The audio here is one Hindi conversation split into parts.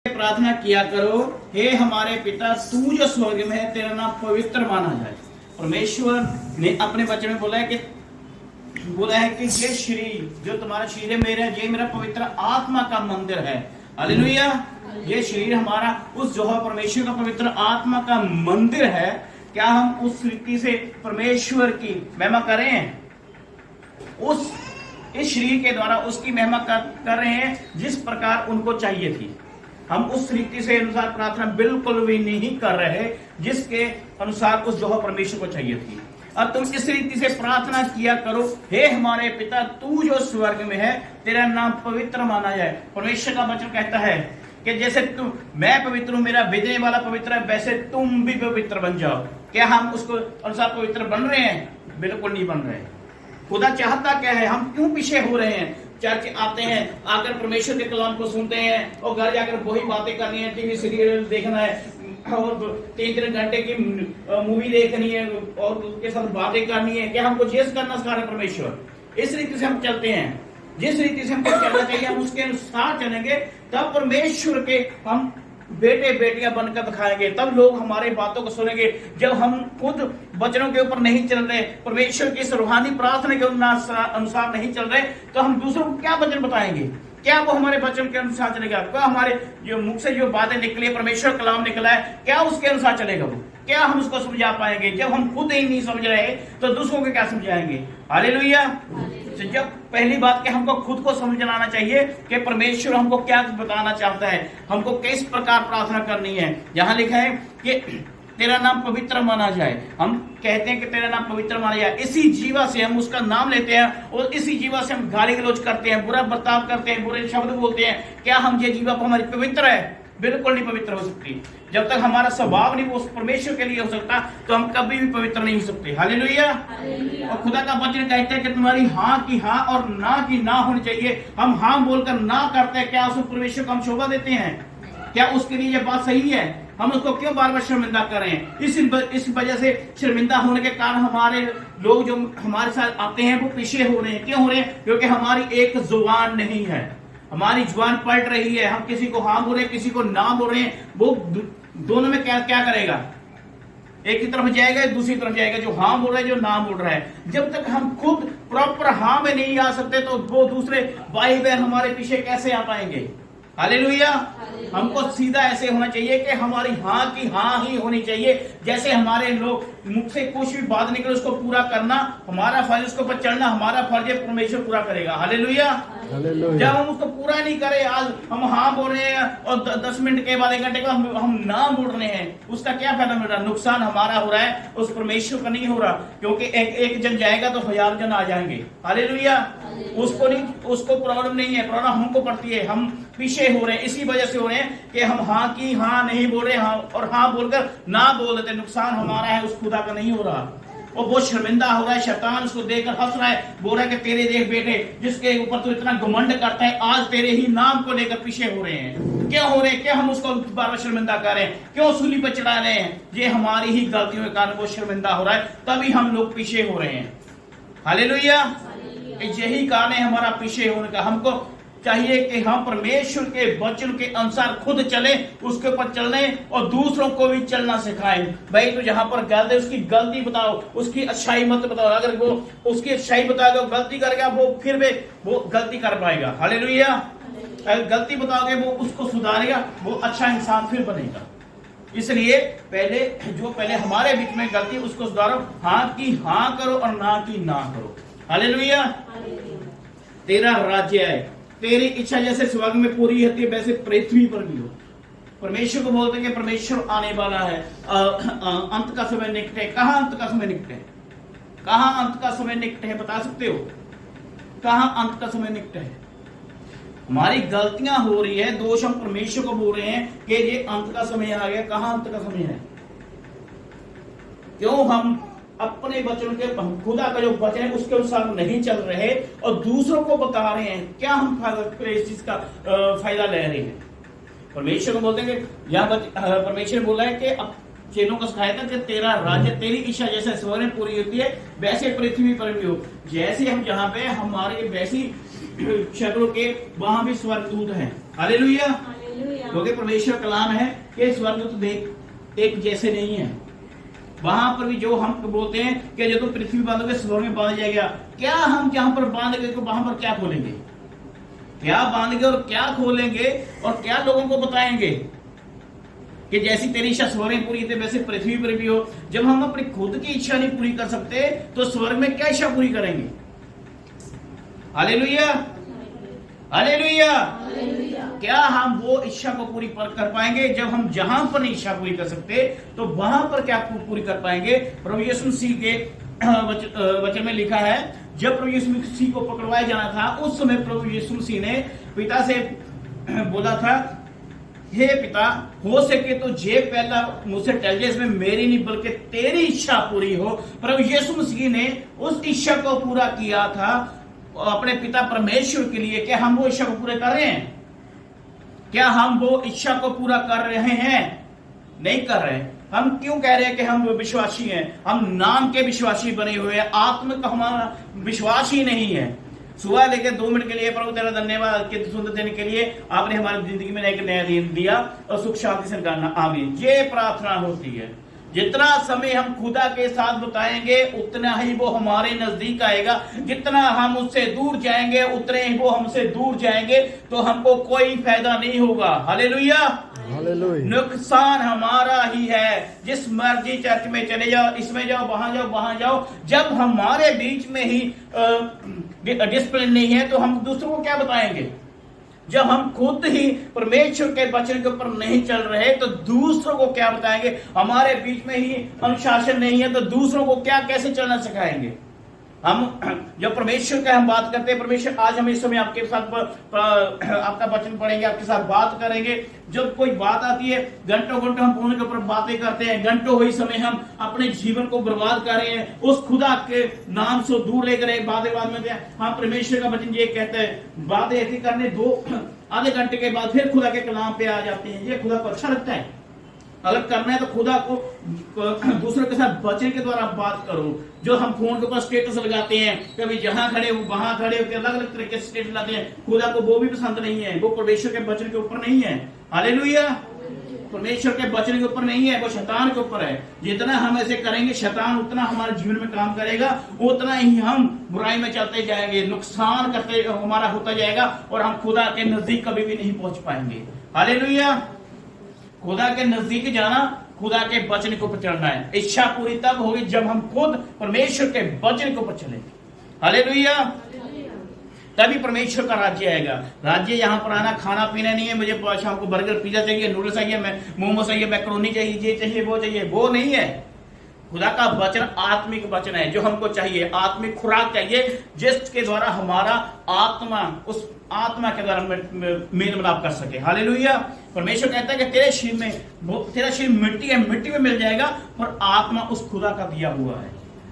प्रार्थना किया करो, हे हमारे पिता तू जो स्वर्ग में है तेरा नाम पवित्र माना जाए। परमेश्वर ने अपने वचन में बोला है कि ये शरीर जो तुम्हारा शरीर है मेरा, ये मेरा पवित्र आत्मा का मंदिर है। हालेलुया। ये शरीर हमारा उस जो है परमेश्वर का पवित्र आत्मा का मंदिर है। क्या हम उस रीति से परमेश्वर की महिमा करें? इस शरीर के द्वारा उसकी महिमा कर रहे हैं जिस प्रकार उनको चाहिए थी। हम उस रीति से अनुसार प्रार्थना बिल्कुल भी नहीं कर रहे जिसके अनुसार उस जो परमेश्वर को चाहिए थी। अब तुम इस रीति से प्रार्थना किया करो, हे हमारे पिता तू जो स्वर्ग में है तेरा नाम पवित्र माना जाए। परमेश्वर का वचन कहता है कि जैसे मैं पवित्र हूं, मेरा भेजने वाला पवित्र है, वैसे तुम भी पवित्र बन जाओ। क्या हम उसको अनुसार पवित्र बन रहे हैं? बिल्कुल नहीं बन रहे। खुदा चाहता क्या है? हम क्यों पीछे हो रहे हैं? चर्च आते हैं, आकर परमेश्वर के कलाम को सुनते हैं और घर जाकर वही बातें करनी है, टीवी सीरियल देखना है और 3-3 घंटे की मूवी देखनी है और उसके साथ बातें करनी है। क्या हमको चेस करना सिखा रहे परमेश्वर? इस रीति से हम चलते हैं। जिस रीति से हमको चलना चाहिए हम उसके अनुसार चलेंगे, तब परमेश्वर के हम बेटे बेटियां बनकर दिखाएंगे, तब लोग हमारे बातों को सुनेंगे। जब हम खुद वचनों के ऊपर नहीं चल रहे, परमेश्वर की रूहानी प्रार्थना के अनुसार नहीं चल रहे, तो हम दूसरों को क्या वचन बताएंगे? क्या वो हमारे वचन के अनुसार चलेगा? क्या हमारे जो मुख से जो बातें निकली, परमेश्वर कलाम निकला है, क्या उसके अनुसार चलेगा वो? क्या हम उसको समझा पाएंगे? जब हम खुद ही नहीं समझ रहे तो दूसरों को क्या समझाएंगे? हालेलुया। तो जब पहली बात कि हमको खुद को समझ लाना चाहिए कि परमेश्वर हमको क्या बताना चाहता है, हमको किस प्रकार प्रार्थना करनी है। यहाँ लिखा है कि तेरा नाम पवित्र माना जाए। हम कहते हैं कि तेरा नाम पवित्र माना जाए, इसी जीवा से हम उसका नाम लेते हैं और इसी जीवा से हम गाली गलौज करते हैं, बुरा बर्ताव करते हैं, बुरे शब्द बोलते हैं। क्या हम ये जीवा हमारी पवित्र है? बिल्कुल नहीं पवित्र हो सकती। जब तक हमारा स्वभाव नहीं वो परमेश्वर के लिए हो सकता तो हम कभी भी पवित्र नहीं हो सकते। हालेलुया। और खुदा का वचन कहते हैं कि तुम्हारी हाँ की हाँ और ना की ना होनी चाहिए। हम हाँ बोलकर ना करते हैं, क्या उस परमेश्वर को हम शोभा देते हैं? क्या उसके लिए यह बात सही है? हम उसको क्यों बार बार शर्मिंदा करें? इस वजह से शर्मिंदा होने के कारण हमारे लोग जो हमारे साथ आते हैं वो पीछे हो रहे हैं। क्यों हो रहे हैं? क्योंकि हमारी एक जुबान नहीं है, हमारी जुबान पलट रही है। हम किसी को हाँ बोल रहे हैं, किसी को ना बोल रहे हैं। वो दोनों में क्या करेगा? एक की तरफ जाएगा, दूसरी तरफ जाएगा, जो हाँ बोल रहा है, जो ना बोल रहा है। जब तक हम खुद प्रॉपर हाँ में नहीं आ सकते तो वो दूसरे भाई बहन हमारे पीछे कैसे आ पाएंगे? हालेलुया। हमको सीधा ऐसे होना चाहिए कि हमारी हाँ की हाँ ही होनी चाहिए। जैसे हमारे लोग मुख से कुछ भी बात निकले उसको पूरा करना हमारा फर्ज, उसके ऊपर चलना हमारा फर्ज है, परमेश्वर पूरा करेगा। हालेलुया। जब हम उसको पूरा नहीं करें, आज हम हाँ बोल रहे हैं और 10 मिनट के बाद 1 घंटे के बाद हम ना बोल रहे हैं, उसका क्या फायदा मिल रहा है? नुकसान हमारा हो रहा है, उस परमेश्वर का नहीं हो रहा। क्योंकि एक जन जाएगा तो 1000 जन आ जाएंगे। हालेलुया। उसको प्रॉब्लम नहीं है, प्रॉब्लम हमको पड़ती है। हम पीछे हो रहे हैं, इसी वजह से हो रहे हैं कि हम हाँ की हाँ नहीं बोल रहे, हाँ और हाँ बोलकर ना बोल देते। नुकसान हमारा है, उस खुदा का नहीं हो रहा। और वो शर्मिंदा हो रहा है, शैतान उसको देखकर हंस रहा है, बोल रहा है कि तेरे देख बेटे जिसके ऊपर तू इतना घमंड करता है, आज तेरे ही नाम को लेकर पीछे हो रहे हैं। क्या हो रहे हैं? क्या हम उसको बार बार शर्मिंदा कर रहे हैं? क्यों सूली पर चढ़ा रहे हैं? ये हमारी ही गलतियों के कारण वो शर्मिंदा हो रहा है, तभी हम लोग पीछे हो रहे हैं। हालेलुया। यही कारण है हमारा पीछे होने का। हमको चाहिए कि हम परमेश्वर के वचन के अनुसार खुद चले, उसके ऊपर चलने और दूसरों को भी चलना सिखाएं। भाई तो जहां पर गलत है उसकी गलती बताओ, उसकी अच्छाई मत बताओ। अगर वो उसकी अच्छाई बताओगे, गलती करेगा, वो गलती कर पाएगा। हालेलुया। अगर गलती बताओगे वो उसको सुधारेगा, वो अच्छा इंसान फिर बनेगा। इसलिए पहले हमारे बीच में गलती उसको सुधारो, हाँ की हाँ करो और ना की ना करो। हालेलुया। तेरा राज्य है, तेरी इच्छा जैसे स्वर्ग में पूरी होती है वैसे पृथ्वी पर भी हो। परमेश्वर को बोलते हैं कि परमेश्वर आने वाला है, अंत का समय निकट है। कहाँ अंत का समय निकट है? कहाँ अंत का समय निकट है? बता सकते हो कहाँ अंत का समय निकट है? हमारी गलतियां हो रही है, दोष हम परमेश्वर को बोल रहे हैं कि ये अंत का समय आ गया। कहाँ अंत का समय है? क्यों हम अपने वचन के, खुदा का जो वचन है उसके अनुसार नहीं चल रहे और दूसरों को बता रहे हैं? क्या हम इस चीज का फायदा ले रहे हैं? परमेश्वर को बोलते हैं कि यहाँ परमेश्वर ने बोला है कि अब चेलों को सिखाया था कि तेरा राज्य, तेरी इच्छा जैसे स्वर्ग में पूरी होती है वैसे पृथ्वी पर भी हो। जैसे हम जहाँ पे हमारे वैसी शक्लों के वहां भी स्वर्गदूत हैं। हालेलुया। क्योंकि परमेश्वर कलाम है कि स्वर्गदूत एक जैसे नहीं है। वहां पर भी जो हम बोलते हैं कि जो तुम पृथ्वी बांधोगे स्वर्ग में बांधा जाएगा, क्या हम जहां पर बांधेंगे तो वहां पर क्या खोलेंगे, क्या बांधेंगे और क्या खोलेंगे और क्या लोगों को बताएंगे कि जैसी तेरी इच्छा स्वर्ग में पूरी थी वैसे पृथ्वी पर भी हो। जब हम अपनी खुद की इच्छा नहीं पूरी कर सकते तो स्वर्ग में क्या इच्छा पूरी करेंगे? Hallelujah, hallelujah. क्या हम वो इच्छा को पूरी कर पाएंगे? जब हम जहां पर नहीं इच्छा पूरी कर सकते तो वहां पर क्या पूरी कर पाएंगे? प्रभु यीशु मसीह के वचन में लिखा है, जब प्रभु यीशु मसीह को पकड़वाया जाना था उस समय प्रभु यीशु मसीह ने पिता से बोला था, हे पिता, हो सके तो जे पहला मुझसे टल जाए, इसमें मेरी नहीं बल्कि तेरी इच्छा पूरी हो। प्रभु यीशु मसीह ने उस इच्छा को पूरा किया था अपने पिता परमेश्वर के लिए। क्या हम वो इच्छा को पूरे कर रहे हैं? क्या हम वो इच्छा को पूरा कर रहे हैं? नहीं कर रहे। हम क्यों कह रहे हैं कि हम विश्वासी हैं? हम नाम के विश्वासी बने हुए हैं, आत्मा का हमारा विश्वास ही नहीं है। सुबह लेके 2 मिनट के लिए प्रभु तेरा धन्यवाद कि सुंदर देने के लिए आपने हमारी जिंदगी में एक नया दिन दिया और सुख शांति से निकालना। आमीन। ये प्रार्थना होती है। जितना समय हम खुदा के साथ बिताएंगे उतना ही वो हमारे नजदीक आएगा। जितना हम उससे दूर जाएंगे उतने ही वो हमसे दूर जाएंगे, तो हमको कोई फायदा नहीं होगा। Hallelujah, hallelujah. नुकसान हमारा ही है। जिस मर्जी चर्च में चले जाओ, इसमें जाओ, वहां जाओ, जब हमारे बीच में ही डिसिप्लिन नहीं है तो हम दूसरों को क्या बताएंगे? जब हम खुद ही परमेश्वर के वचन के ऊपर नहीं चल रहे तो दूसरों को क्या बताएंगे? हमारे बीच में ही अनुशासन नहीं है तो दूसरों को क्या कैसे चलना सिखाएंगे? हम जब परमेश्वर का हम बात करते हैं, परमेश्वर आज हम इस समय आपके साथ आपका वचन पढ़ेंगे, आपके साथ बात करेंगे। जब कोई बात आती है, घंटों घंटों हम फोन के ऊपर बातें करते हैं, घंटों हुई समय हम अपने जीवन को बर्बाद कर रहे हैं, उस खुदा के नाम से दूर लेकर बातें में। हाँ, परमेश्वर का वचन ये कहता है, बातें ऐसी करने दो, आधे घंटे के बाद फिर खुदा के कलाम पे आ जाते हैं। ये खुदा को अच्छा लगता है? अगर करना है तो खुदा को दूसरों के साथ वचन के द्वारा बात करो। जो हम फोन के ऊपर स्टेटस लगाते हैं, कभी जहां खड़े हो वहां खड़े हो, अलग अलग तरीके से स्टेटस लाते हैं, खुदा को वो भी पसंद नहीं है। वो परमेश्वर के वचन के ऊपर नहीं है। हालेलुया, परमेश्वर के वचन के ऊपर नहीं है, वो शैतान के ऊपर है। जितना हम ऐसे करेंगे शैतान उतना हमारे जीवन में काम करेगा, उतना ही हम बुराई में चलते जाएंगे, नुकसान करते हमारा होता जाएगा और हम खुदा के नजदीक कभी भी नहीं पहुंच पाएंगे। हालेलुया, खुदा के नजदीक जाना, खुदा के वचन के ऊपर चलना है। इच्छा पूरी तब होगी जब हम खुद परमेश्वर के वचन के ऊपर चलेंगे। हालेलुया, तभी परमेश्वर का राज्य आएगा। राज्य यहाँ पर आना खाना पीना नहीं है, मुझे शाम को बर्गर पिज्जा चाहिए, नूडल्स चाहिए, मोमो चाहिए, मैक्रोनी चाहिए, ये चाहिए, वो चाहिए, वो नहीं है। खुदा का वचन आत्मिक वचन है जो हमको चाहिए, आत्मिक खुराक चाहिए जिसके द्वारा हमारा आत्मा उस आत्मा के द्वारा मेल मिलाप कर सके। हालेलुया, परमेश्वर कहता है कि तेरा शरीर मिट्टी है, मिट्टी में मिल जाएगा, पर आत्मा उस खुदा का दिया हुआ है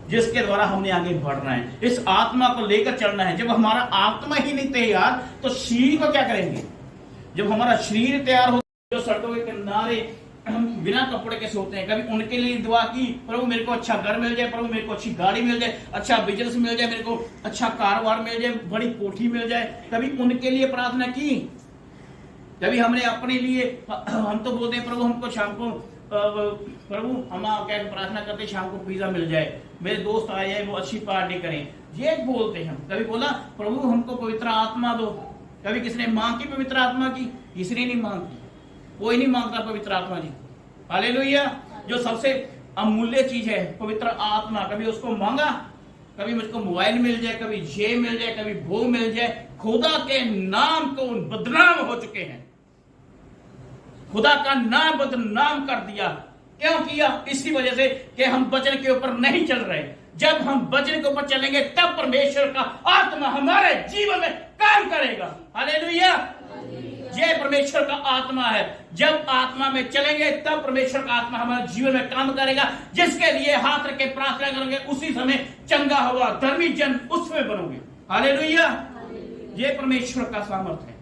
जिसके द्वारा हमने आगे बढ़ना है। इस आत्मा को लेकर चलना है। जब हमारा आत्मा ही नहीं तैयार तो शरीर को क्या करेंगे? जब हमारा शरीर तैयार हो, जो सड़कों के किनारे हम बिना कपड़े के सोते हैं, कभी उनके लिए दुआ की, प्रभु मेरे को अच्छा घर मिल जाए, प्रभु मेरे को अच्छी गाड़ी मिल जाए, अच्छा बिजनेस मिल जाए, मेरे को अच्छा कारोबार मिल जाए, बड़ी कोठी मिल जाए, कभी उनके लिए प्रार्थना की? कभी हमने अपने लिए, हम तो बोलते हैं प्रभु हमको शाम को, प्रभु हम क्या प्रार्थना करते शाम को पिज्जा मिल जाए, मेरे दोस्त आ जाए, वो अच्छी पार्टी करें, ये बोलते हैं हम। कभी बोला प्रभु हमको पवित्र आत्मा दो? कभी किसने मांग की पवित्र आत्मा की? किसने नहीं मांगी, कोई नहीं मांगता पवित्र आत्मा जी। हालेलुया, जो सबसे अमूल्य चीज है पवित्र आत्मा, कभी उसको मांगा? कभी मुझको मोबाइल मिल जाए, कभी ये मिल जाए, कभी वो मिल जाए। खुदा के नाम को बदनाम हो चुके हैं, खुदा का नाम बदनाम कर दिया। क्यों किया? इसी वजह से कि हम वचन के ऊपर नहीं चल रहे। जब हम वचन के ऊपर चलेंगे तब परमेश्वर का आत्मा हमारे जीवन में काम करेगा। हालेलुया, ये परमेश्वर का आत्मा है। जब आत्मा में चलेंगे तब परमेश्वर का आत्मा हमारे जीवन में काम करेगा। जिसके लिए हाथ रख के प्रार्थना करेंगे उसी समय चंगा हुआ धर्मी जन उसमें बनोगे। हालेलुया, ये परमेश्वर का सामर्थ्य है।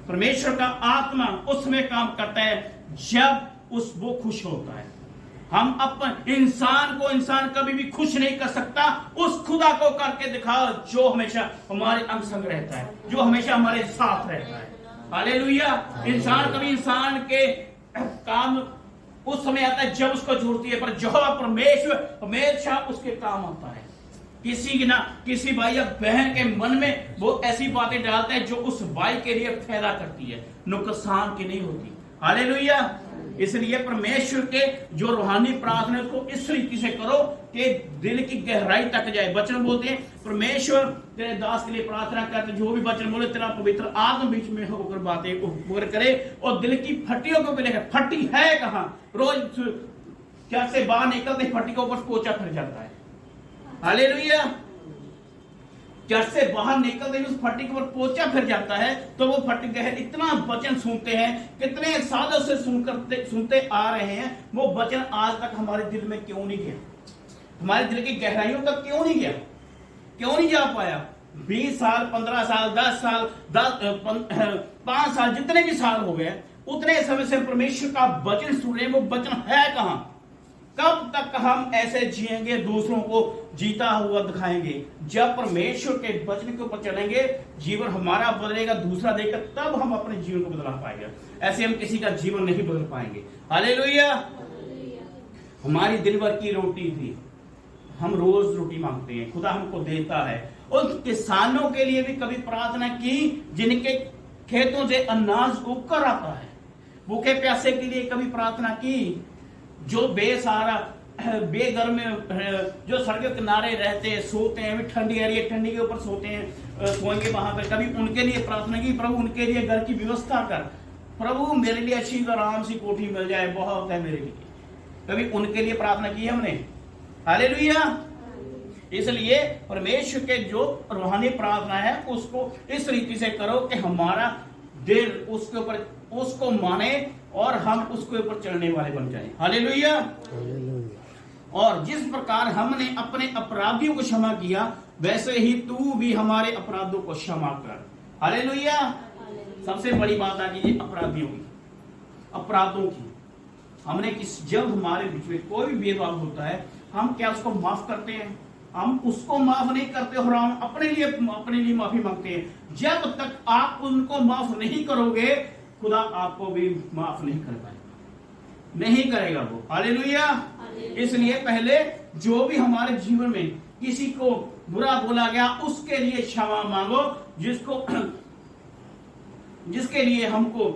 परमेश्वर का आत्मा उसमें काम करता है जब वो खुश होता है। हम अपने इंसान कभी भी खुश नहीं कर सकता। उस खुदा को करके दिखाओ जो हमेशा हमारे अंग संग रहता है, जो हमेशा हमारे साथ रहता है। हालेलुया। इंसान कभी इंसान के काम उस समय आता है जब उसको जरूरत है, पर यहोवा परमेश्वर हमेशा उसके काम आता है। किसी भाई या बहन के मन में वो ऐसी बातें डालते हैं जो उस भाई के लिए फायदा करती है, नुकसान की नहीं होती। हालेलुया। इसलिए परमेश्वर के जो रूहानी प्रार्थना है उसको इस तरीके से करो कि दिल की गहराई तक जाए। वचन बोलते हैं परमेश्वर तेरे दास के लिए प्रार्थना करते, जो भी वचन बोले तेरा पवित्र आत्मा बीच में होकर बातें ऊपर करे और दिल की फट्टियों को भी लेकर, फट्टी है कहां, रोज क्या से बाहर निकलते फट्टी के ऊपर पोछा फिर जाता है। हालेलुया। चर्च से बाहर निकलते ही उस फट्टी के ऊपर पोछा फिर जाता है, तो वो फट्टी गहर इतना वचन सुनते हैं, कितने सालों से सुनते आ रहे हैं, वो वचन आज तक हमारे दिल में क्यों नहीं गया, हमारे दिल की गहराइयों तक क्यों नहीं गया, क्यों नहीं जा पाया। 20 साल 15 साल 10 साल 5 साल जितने भी साल हो गए, उतने समय से परमेश्वर का वचन सुन रहे, वो वचन है कहां। कब तक हम ऐसे जिएंगे, दूसरों को जीता हुआ दिखाएंगे। जब परमेश्वर के वचन के ऊपर चलेंगे, जीवन हमारा बदलेगा, दूसरा देखकर तब हम अपने जीवन को बदला पाएंगे। ऐसे हम किसी का जीवन नहीं बदल पाएंगे। हालेलुया। हमारी दिन भर की रोटी थी, हम रोज रोटी मांगते हैं, खुदा हमको देता है। उन किसानों के लिए भी कभी प्रार्थना की जिनके खेतों से अनाज उगकर आता है। भूखे प्यासे के लिए कभी प्रार्थना की, जो बेसहारा बेघर में जो सड़क के किनारे रहते हैं, सोते हैं, ठंडी आ रही है, ठंडी के ऊपर सोते हैं, सोएंगे वहां पर, कभी उनके लिए प्रार्थना की, प्रभु उनके लिए घर की व्यवस्था कर, प्रभु मेरे लिए अच्छी आराम सी कोठी मिल जाए, बहुत है मेरे लिए। कभी उनके लिए प्रार्थना की हमने। हालेलुया। इसलिए परमेश्वर के जो रूहानी प्रार्थना है उसको इस रीति से करो कि हमारा दिल उसके ऊपर उसको माने और हम उसके ऊपर चलने वाले बन जाएं। हालेलुया। और जिस प्रकार हमने अपने अपराधियों को क्षमा किया, वैसे ही तू भी हमारे अपराधों को क्षमा कर। हालेलुया। सबसे बड़ी बात आ गई अपराधियों की, अपराधों की। हमने जब हमारे बीच में कोई भी भेदभाव होता है, हम क्या उसको माफ करते हैं? हम उसको माफ नहीं करते और हम अपने लिए माफी मांगते हैं। जब तक आप उनको माफ नहीं करोगे, खुदा आपको भी माफ नहीं कर पाएगा, नहीं करेगा वो। हालेलुया। इसलिए पहले जो भी हमारे जीवन में किसी को बुरा बोला गया, उसके लिए क्षमा मांगो, जिसके लिए हमको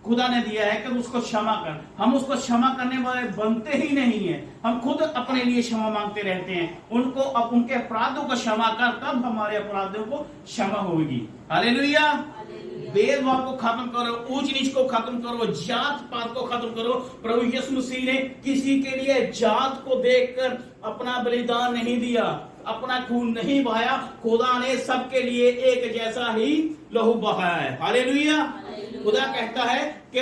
खुदा ने दिया है कि उसको क्षमा कर। हम उसको क्षमा करने वाले बनते ही नहीं है, हम खुद अपने लिए क्षमा मांगते रहते हैं। उनको अब उनके अपराधों को क्षमा कर, तब हमारे अपराधों को क्षमा होगी। हालेलुया। भेदभाव को खत्म करो, ऊंच नीच को खत्म करो, जात पात को खत्म करो। प्रभु यीशु मसीह ने किसी के लिए जात को देखकर अपना बलिदान नहीं दिया, अपना खून नहीं बहाया। खुदा ने सबके लिए एक जैसा ही लहू बहाया है। हालेलुया। खुदा कहता है कि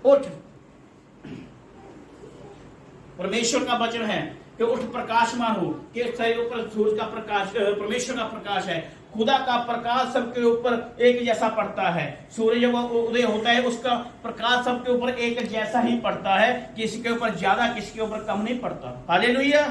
उठ, परमेश्वर का वचन है कि उठ प्रकाशमान हो, कि तेरे ऊपर सूरज का प्रकाश परमेश्वर का प्रकाश है। खुदा का प्रकाश सबके ऊपर एक जैसा पड़ता है। सूर्य जब उदय होता है, उसका प्रकाश सबके ऊपर एक जैसा ही पड़ता है, किसी के ऊपर ज्यादा किसी के ऊपर कम नहीं पड़ता। हालेलुया।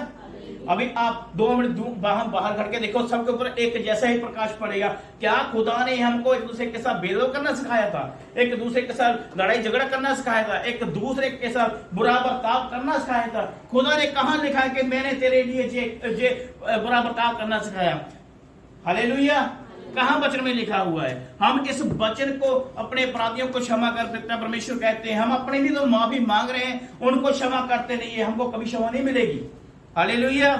अभी आप 2 मिनट बाहर खड़के देखो, सबके ऊपर एक जैसा ही प्रकाश पड़ेगा। क्या खुदा ने हमको एक दूसरे के साथ भेदभाव करना सिखाया था? एक दूसरे के साथ लड़ाई झगड़ा करना सिखाया था? एक दूसरे के साथ बुरा बर्ताव करना सिखाया था? खुदा ने कहां लिखा है कि मैंने तेरे लिए बुरा बर्ताव करना सिखाया? हालेलुया। कहां वचन में लिखा हुआ है? हम इस वचन को अपने अपराधियों को क्षमा कर देता परमेश्वर कहते हैं। हम अपने लिए तो माफी मांग रहे हैं, उनको क्षमा करते नहीं है, हमको कभी क्षमा नहीं मिलेगी। हालेलुया।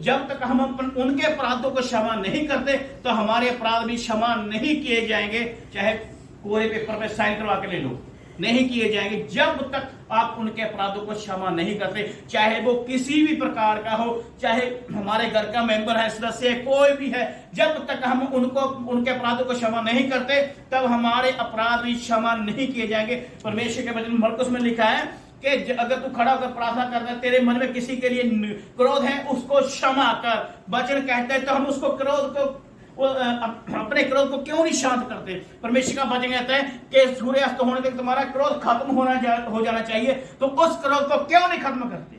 जब तक हम उनके अपराधों को क्षमा नहीं करते, तो हमारे अपराध भी क्षमा नहीं किए जाएंगे। चाहे कोरे पेपर पे साइन करवा के ले लो, नहीं किए जाएंगे जब तक आप उनके अपराधों को क्षमा नहीं करते। चाहे वो किसी भी प्रकार का हो, चाहे हमारे घर का मेंबर है, सदस्य है, कोई भी है, जब तक हम उनके अपराधों को क्षमा नहीं करते, तब हमारे अपराध भी क्षमा नहीं किए जाएंगे। परमेश्वर के वचन मरकुस में लिखा है कि अगर तू खड़ा होकर प्रार्थना करता है, तेरे मन में किसी के लिए क्रोध है, उसको क्षमा कर। वचन कहते हैं तो हम उसको क्रोध को अपने क्रोध को क्यों नहीं शांत करते? परमेश्वर का वचन कहता है कि सूर्यास्त होने तक तुम्हारा क्रोध खत्म हो जाना चाहिए, तो उस क्रोध को क्यों नहीं खत्म करते?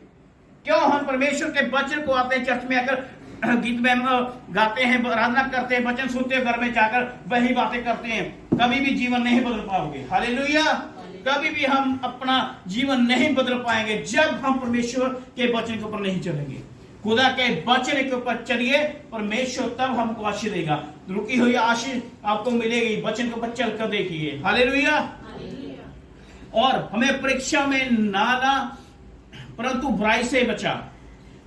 क्यों हम परमेश्वर के वचन को आते हैं चर्च में आकर गीत में हम गाते हैं, आराधना करते हैं, वचन सुनते हैं, घर में जाकर वही बातें करते हैं, कभी भी जीवन नहीं बदल पाओगे। हालेलुया। कभी भी हम अपना जीवन नहीं बदल पाएंगे जब हम परमेश्वर के वचन के ऊपर नहीं चलेंगे। खुदा के वचन के ऊपर चलिए, परमेश्वर तब हमको आशीष देगा। रुकी हुई आशीष आपको मिलेगी, वचन के ऊपर चलकर देखिए। हालेलुया। और हमें परीक्षा में ना ला, परंतु बुराई से बचा।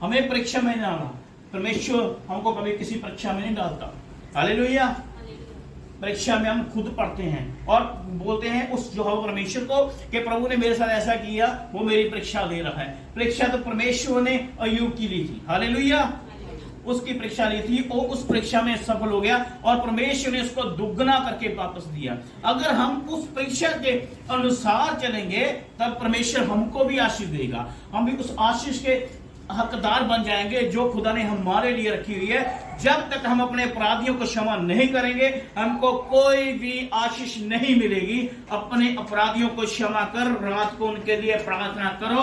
हमें परीक्षा में ना ला, परमेश्वर हमको कभी किसी परीक्षा में नहीं डालता। हालेलुया। परीक्षा में हम खुद पढ़ते हैं और बोलते हैं उस जो है परमेश्वर को कि प्रभु ने मेरे साथ ऐसा किया, वो मेरी परीक्षा ले रहा है। परीक्षा तो परमेश्वर ने अय्यूब की ली थी। हालेलुया। उसकी परीक्षा ली थी, वो उस परीक्षा में सफल हो गया और परमेश्वर ने उसको दुगना करके वापस दिया। अगर हम उस परीक्षा के अनुसार चलेंगे तब परमेश्वर हमको भी आशीष देगा। हम भी उस आशीष के हकदार बन जाएंगे जो खुदा ने हमारे लिए रखी हुई है। जब तक हम अपने अपराधियों को क्षमा नहीं करेंगे, हमको कोई भी आशीष नहीं मिलेगी। अपने अपराधियों को क्षमा कर, रात को उनके लिए प्रार्थना करो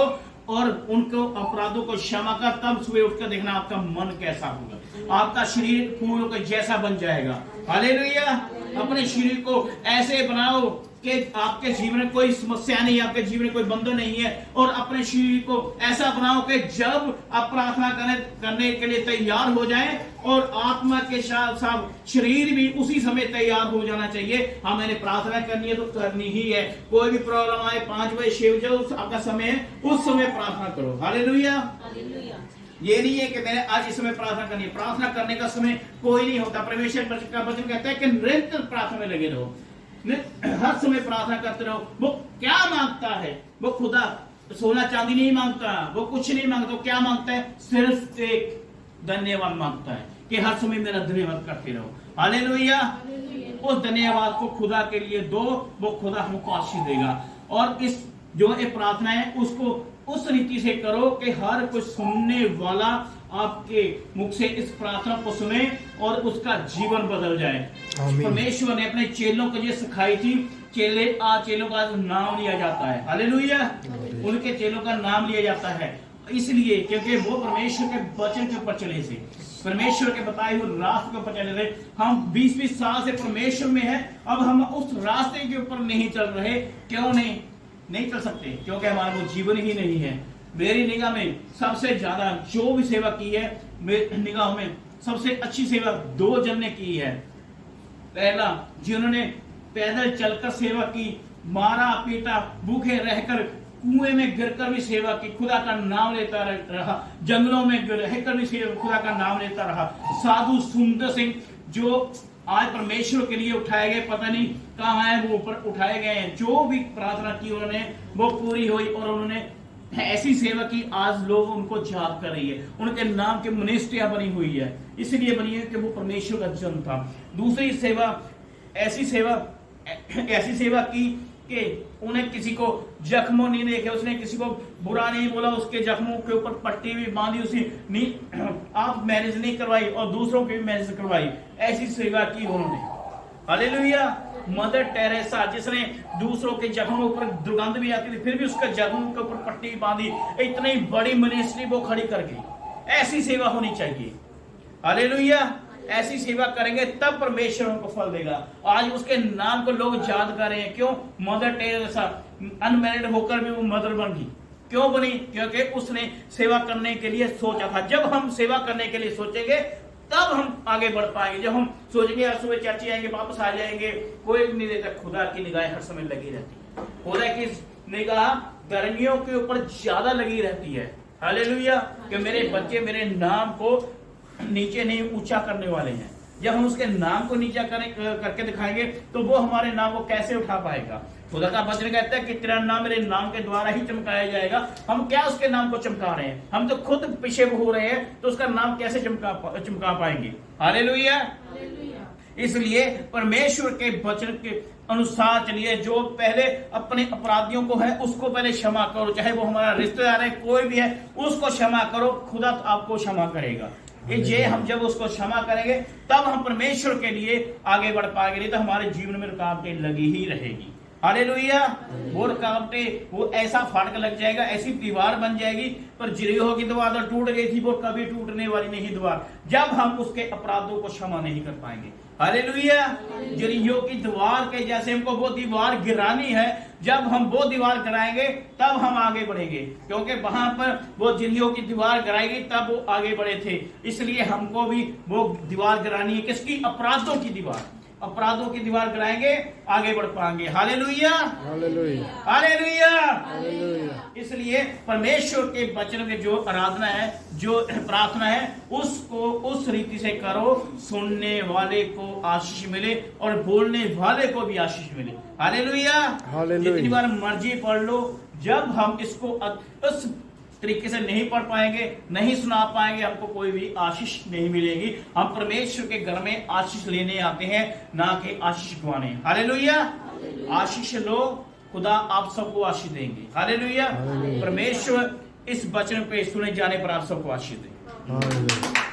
और उनको अपराधों को क्षमा कर, तब सुबह उठकर देखना आपका मन कैसा होगा। आपका शरीर फूलों के जैसा बन जाएगा। हालेलुया। अपने शरीर को ऐसे बनाओ कि आपके जीवन में कोई समस्या नहीं है, आपके जीवन में कोई बंधन नहीं है। और अपने शरीर को ऐसा बनाओ कि जब आप प्रार्थना करने के लिए तैयार हो जाएं और आत्मा के साथ साथ शरीर भी उसी समय तैयार हो जाना चाहिए। हाँ, मैंने प्रार्थना करनी है तो करनी ही है। कोई भी प्रॉब्लम आए, 5 बजे 6 बजे आपका समय है, उस समय प्रार्थना करो। हालेलुया। ये नहीं है कि मैंने आज इस समय प्रार्थना करनी है। प्रार्थना करने का समय कोई नहीं होता। परमेश्वर का वचन कहता है कि निरंतर प्रार्थना में लगे रहो, हर समय प्रार्थना करते रहो। वो क्या मांगता है? वो खुदा सोना चांदी नहीं मांगता, वो कुछ नहीं मांगता। वो क्या मांगता है? सिर्फ एक धन्यवाद मांगता है कि हर समय मेरा धन्यवाद करते रहो। हालेलुया। उस धन्यवाद को खुदा के लिए दो, वो खुदा हमको आशीष देगा। और इस जो ये प्रार्थना है उसको उस रीति से करो कि हर कोई सुनने वाला आपके मुख से इस प्रार्थना को सुने और उसका जीवन बदल जाए। परमेश्वर ने अपने चेलों को ये सिखाई थी। चेलों का नाम लिया जाता है। हालेलुया। उनके चेलों का नाम लिया जाता है इसलिए क्योंकि वो परमेश्वर के वचन के ऊपर चले थे, परमेश्वर के बताए हुए रास्ते के ऊपर चले थे। हम 20-20 साल से परमेश्वर में है, अब हम उस रास्ते के ऊपर नहीं चल रहे। क्यों नहीं चल सकते? क्योंकि हमारा वो जीवन ही नहीं है। मेरी निगाह में सबसे ज्यादा जो भी सेवा की है, मेरी निगाह में सबसे अच्छी सेवा 2 जन ने की है। पहला, जिन्होंने पैदल चलकर सेवा की, मारा पीटा, भूखे रहकर, कुएं में गिरकर भी सेवा की, खुदा का नाम लेता रहा, जंगलों में रहकर भी खुदा का नाम लेता रहा। साधु सुंदर सिंह जो आज परमेश्वर के लिए उठाए गए, पता नहीं कहाँ है वो ऊपर उठाए गए हैं। जो भी प्रार्थना की उन्होंने वो पूरी हुई और उन्होंने ऐसी सेवा की, आज लोग उनको याद कर रही है। उनके नाम की मिनिस्ट्रियां बनी हुई है, इसलिए बनी है कि वो परमेश्वर का जन था। दूसरी सेवा, ऐसी सेवा की कि उन्हें किसी को जख्मों नहीं देखे, उसने किसी को बुरा नहीं बोला, उसके जख्मों के ऊपर पट्टी भी बांधी, उसी आप मैनेज नहीं करवाई और दूसरों की भी मैनेज करवाई। ऐसी सेवा की उन्होंने। हालेलुया। मदर टेरेसा, जिसने दूसरों के जख्मों पर दुर्गंध भी आती थी, फिर भी उसके जख्मों के ऊपर पट्टी बांधी, इतनी बड़ी मिनिस्ट्री वो खड़ी कर गई। ऐसी सेवा होनी चाहिए। हालेलुया। ऐसी सेवा करेंगे तब परमेश्वर हमको फल देगा। आज उसके नाम को लोग याद कर रहे हैं। क्यों? मदर टेरेसा अनमैरिड होकर भी वो मदर बन गई। क्यों बनी? क्योंकि उसने सेवा करने के लिए सोचा था। जब हम सेवा करने के लिए सोचेंगे तब हम आगे बढ़ पाएंगे। जब हम सोचेंगे हर सुबह चर्च आएंगे, वापस आ जाएंगे, कोई नहीं देता। खुदा की निगाह हर समय लगी रहती है। खुदा की निगाह धर्मियों के ऊपर ज्यादा लगी रहती है। हालेलुया। कि मेरे बच्चे मेरे नाम को नीचे नहीं ऊंचा करने वाले हैं। जब हम उसके नाम को नीचा करके दिखाएंगे तो वो हमारे नाम को कैसे उठा पाएगा? खुदा का वचन कहता है कि तेरा नाम मेरे नाम के द्वारा ही चमकाया जाएगा। हम क्या उसके नाम को चमका रहे हैं? हम तो खुद पीछे हो रहे हैं, तो उसका नाम कैसे चमका पाएंगे? हालेलुया। इसलिए परमेश्वर के वचन के अनुसार चलिए। जो पहले अपने अपराधियों को है उसको पहले क्षमा करो, चाहे वो हमारा रिश्तेदार है, कोई भी है, उसको क्षमा करो। खुदा आपको क्षमा करेगा। ये हम जब उसको क्षमा करेंगे तब हम परमेश्वर के लिए आगे बढ़ पाएंगे, नहीं तो हमारे जीवन में रुकावटें लगी ही रहेगी। हालेलुया। वो रुकावटें, वो ऐसा फाटक लग जाएगा, ऐसी दीवार बन जाएगी। पर यरीहो की दीवार तो टूट गई थी, वो कभी टूटने वाली नहीं दीवार, जब हम उसके अपराधों को क्षमा नहीं कर पाएंगे। हालेलुया। यरीहो की दीवार के जैसे हमको वो दीवार गिरानी है, जब हम वो दीवार गिराएंगे तब हम आगे बढ़ेंगे, क्योंकि वहां पर वो यरीहो की दीवार गिराएगी तब वो आगे बढ़े थे। इसलिए हमको भी वो दीवार गिरानी है, किसकी? अपराधों की दीवार। अपराधों की दीवार गिराएंगे, आगे बढ़ पाएंगे। Hallelujah, hallelujah, hallelujah. हालेलुया। इसलिए परमेश्वर के वचन में जो आराधना है, जो प्रार्थना है, उसको उस रीति से करो, सुनने वाले को आशीष मिले और बोलने वाले को भी आशीष मिले। Hallelujah, hallelujah. जितनी बार मर्जी पढ़ लो, जब हम इसको उस तरीके से नहीं पढ़ पाएंगे, नहीं सुना पाएंगे, हमको कोई भी आशीष नहीं मिलेगी। हम परमेश्वर के घर में आशीष लेने आते हैं, ना कि आशीष गवाने। हालेलुया। आशीष लो, खुदा आप सबको आशीष देंगे। हालेलुया। परमेश्वर इस वचन पे सुने जाने पर आप सबको आशीष देंगे। हालेलुया।